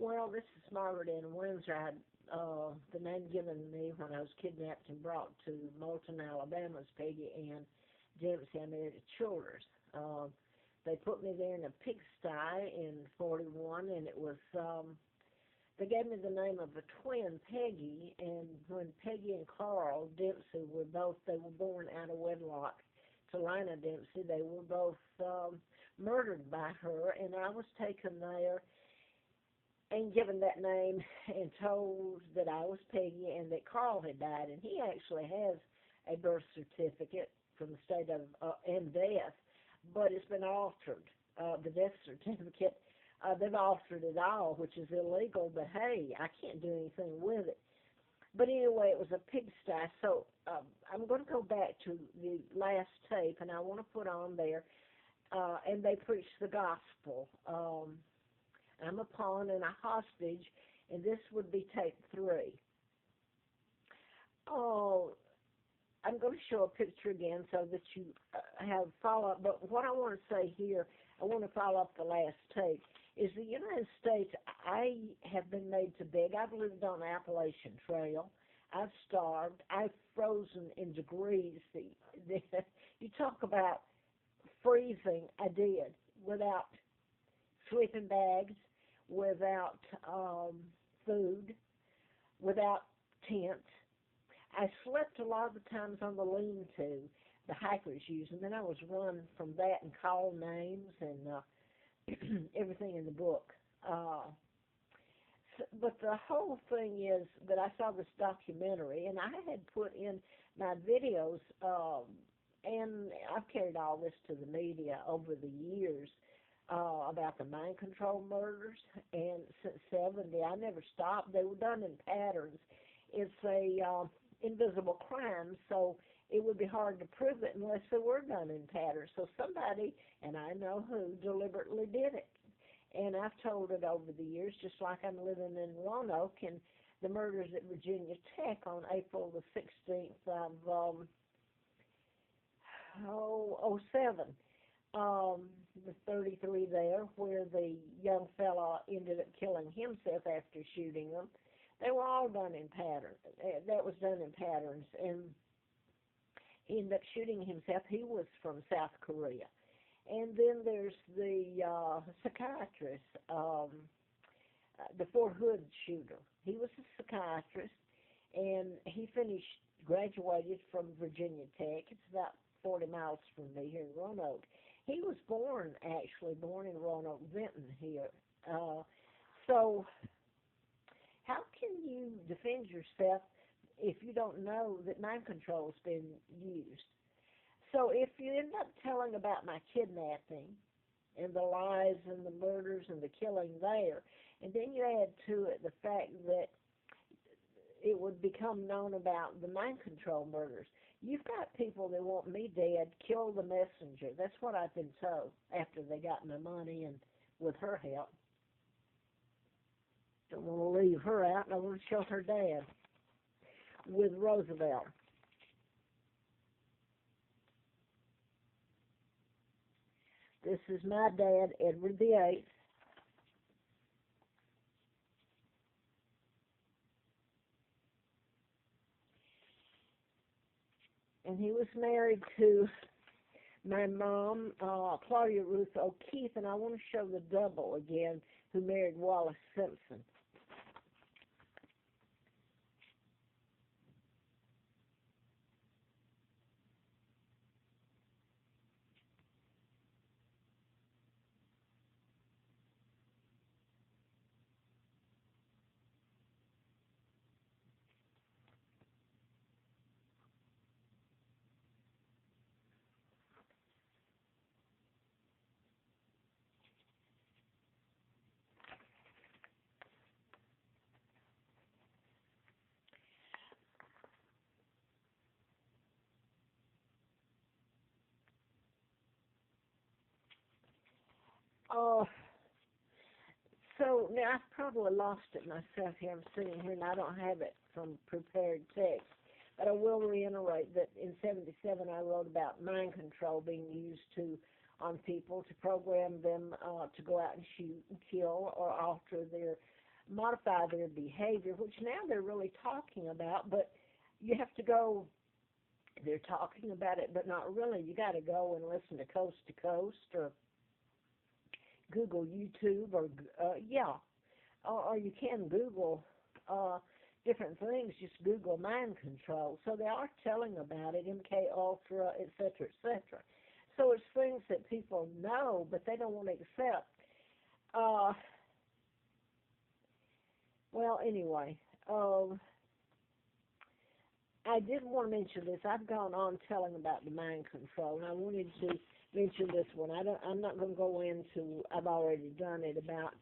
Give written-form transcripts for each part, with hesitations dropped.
Well, this is Margaret in Windsor. I had the name given me when I was kidnapped and brought to Moulton, Alabama, as Peggy Ann Dempsey. I married at Childers. They put me there in a pigsty in 41, and it was, they gave me the name of a twin, Peggy, and when Peggy and Carl Dempsey were both, they were born out of wedlock to Lina Dempsey. They were both murdered by her, and I was taken there and given that name and told that I was Peggy and that Carl had died. And he actually has a birth certificate from the state of and death, but it's been altered. The death certificate, they've altered it all, which is illegal. But hey, I can't do anything with it. But anyway, it was a pigsty. So I'm going to go back to the last tape, and I want to put on there. And they preach the gospel. I'm a pawn and a hostage, and this would be tape 3. Oh, I'm going to show a picture again so that you have follow-up. But what I want to say here, I want to follow up the last tape, is the United States, I have been made to beg. I've lived on the Appalachian Trail. I've starved. I've frozen in degrees. You talk about freezing, I did, without sleeping bags, without food, without tents. I slept a lot of the times on the lean-to the hikers use, and then I was run from that and called names and everything in the book. But the whole thing is that I saw this documentary, and I had put in my videos, and I've carried all this to the media over the years, about the mind control murders, and since 70, I never stopped. They were done in patterns. It's a invisible crime, so it would be hard to prove it unless they were done in patterns. So somebody, and I know who, deliberately did it. And I've told it over the years, just like I'm living in Roanoke, and the murders at Virginia Tech on April the 16th of, 07. The 33 there, where the young fella ended up killing himself after shooting them. They were all done in patterns. That was done in patterns, and he ended up shooting himself. He was from South Korea. And then there's the psychiatrist, the Fort Hood shooter. He was a psychiatrist, and he graduated from Virginia Tech. It's about 40 miles from me here in Roanoke. He was born in Roanoke, Benton here. So how can you defend yourself if you don't know that mind control has been used? So if you end up telling about my kidnapping and the lies and the murders and the killing there, and then you add to it the fact that it would become known about the mind control murders, you've got people that want me dead, kill the messenger. That's what I've been told after they got my money and with her help. Don't want to leave her out, and I want to show her dad with Roosevelt. This is my dad, Edward VIII. And he was married to my mom, Claudia Ruth O'Keefe, and I want to show the double again, who married Wallace Simpson. Oh, so now I've probably lost it myself here. I'm sitting here and I don't have it from prepared text. But I will reiterate that in 77 I wrote about mind control being used on people to program them to go out and shoot and kill or alter their modify their behavior, which now they're really talking about, but you have to go, they're talking about it, but not really. You got to go and listen to Coast to Coast or Google YouTube or, or you can Google different things. Just Google mind control. So they are telling about it, MK Ultra, et cetera, et cetera. So it's things that people know, but they don't want to accept. Well, anyway, I did want to mention this. I've gone on telling about the mind control, and I wanted to mention this one. I'm not going to go into. I've already done it about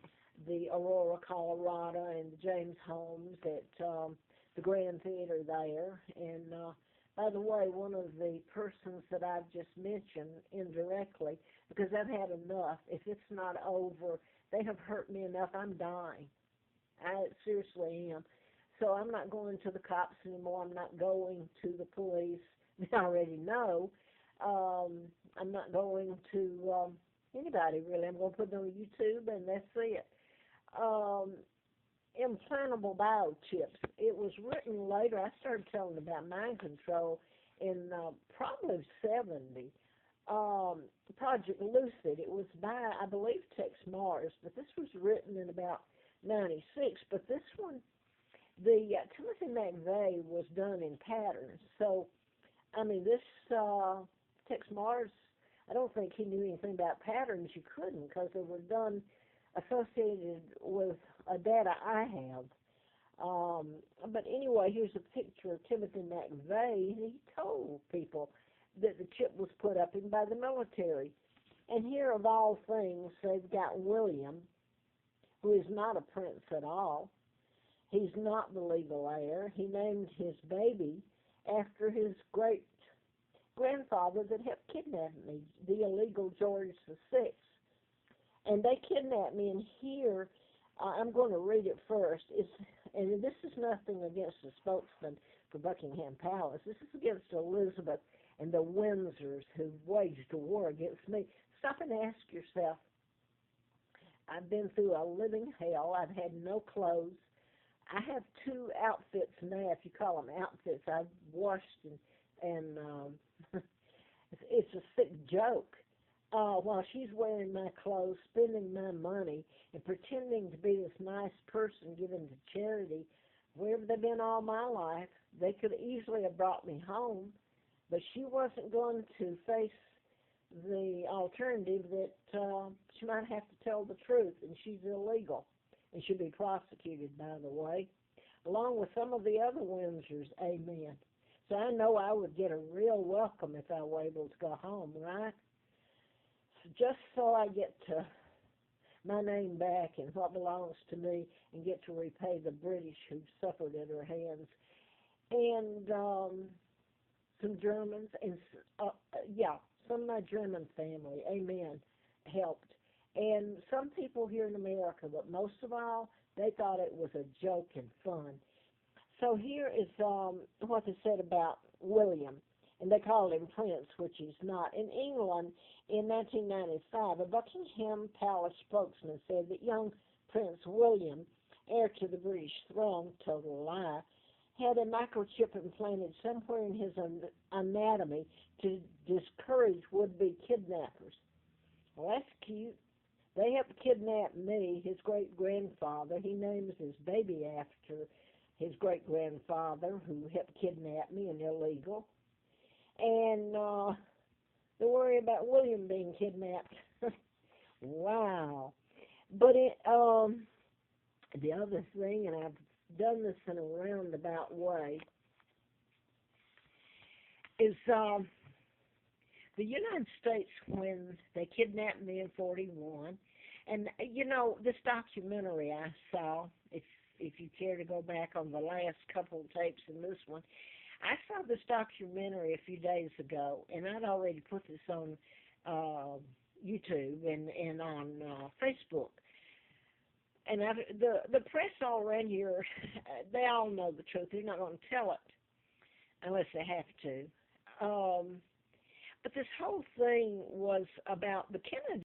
the Aurora, Colorado, and the James Holmes at the Grand Theater there. And by the way, one of the persons that I've just mentioned indirectly, because I've had enough. If it's not over, they have hurt me enough. I'm dying. I seriously am. So I'm not going to the cops anymore. I'm not going to the police. They already know. I'm not going to anybody, really. I'm going to put it on YouTube, and that's it. Implantable biochips. It was written later. I started telling about mind control in probably 70. Project Lucid. It was by, I believe, Tex Mars, but this was written in about 96. But this one, the Timothy McVeigh was done in patterns. So, I mean, this Tex Mars, I don't think he knew anything about patterns. You couldn't, because they were done associated with data I have. But anyway, here's a picture of Timothy McVeigh, and he told people that the chip was put up in by the military. And here, of all things, they've got William, who is not a prince at all. He's not the legal heir. He named his baby after his great-grandfather that helped kidnap me, the illegal George VI. And they kidnapped me, and here, I'm going to read it first. And this is nothing against the spokesman for Buckingham Palace. This is against Elizabeth and the Windsors who waged a war against me. Stop and ask yourself, I've been through a living hell. I've had no clothes. I have 2 outfits now, if you call them outfits. I've washed and it's a sick joke. While she's wearing my clothes, spending my money, and pretending to be this nice person given to charity, wherever they've been all my life, they could easily have brought me home, but she wasn't going to face the alternative that she might have to tell the truth, and she's illegal, and should be prosecuted, by the way, along with some of the other Windsors, amen. So I know I would get a real welcome if I were able to go home, right? Just so I get to my name back and what belongs to me and get to repay the British who've suffered at her hands. And some Germans, and some of my German family, amen, helped. And some people here in America, but most of all, they thought it was a joke and fun. So here is what they said about William. And they called him Prince, which he's not. In England, in 1995, a Buckingham Palace spokesman said that young Prince William, heir to the British throne, total lie, had a microchip implanted somewhere in his anatomy to discourage would-be kidnappers. Well, that's cute. They helped kidnap me, his great-grandfather. He names his baby after his great-grandfather who helped kidnap me, and illegal. And they worry about William being kidnapped. Wow. But the other thing, and I've done this in a roundabout way, is the United States, when they kidnapped me in 41, and this documentary I saw, if you care to go back on the last couple of tapes and this one, I saw this documentary a few days ago, and I'd already put this on YouTube and on Facebook. And the press all around here, they all know the truth. They're not going to tell it unless they have to. But this whole thing was about the Kennedy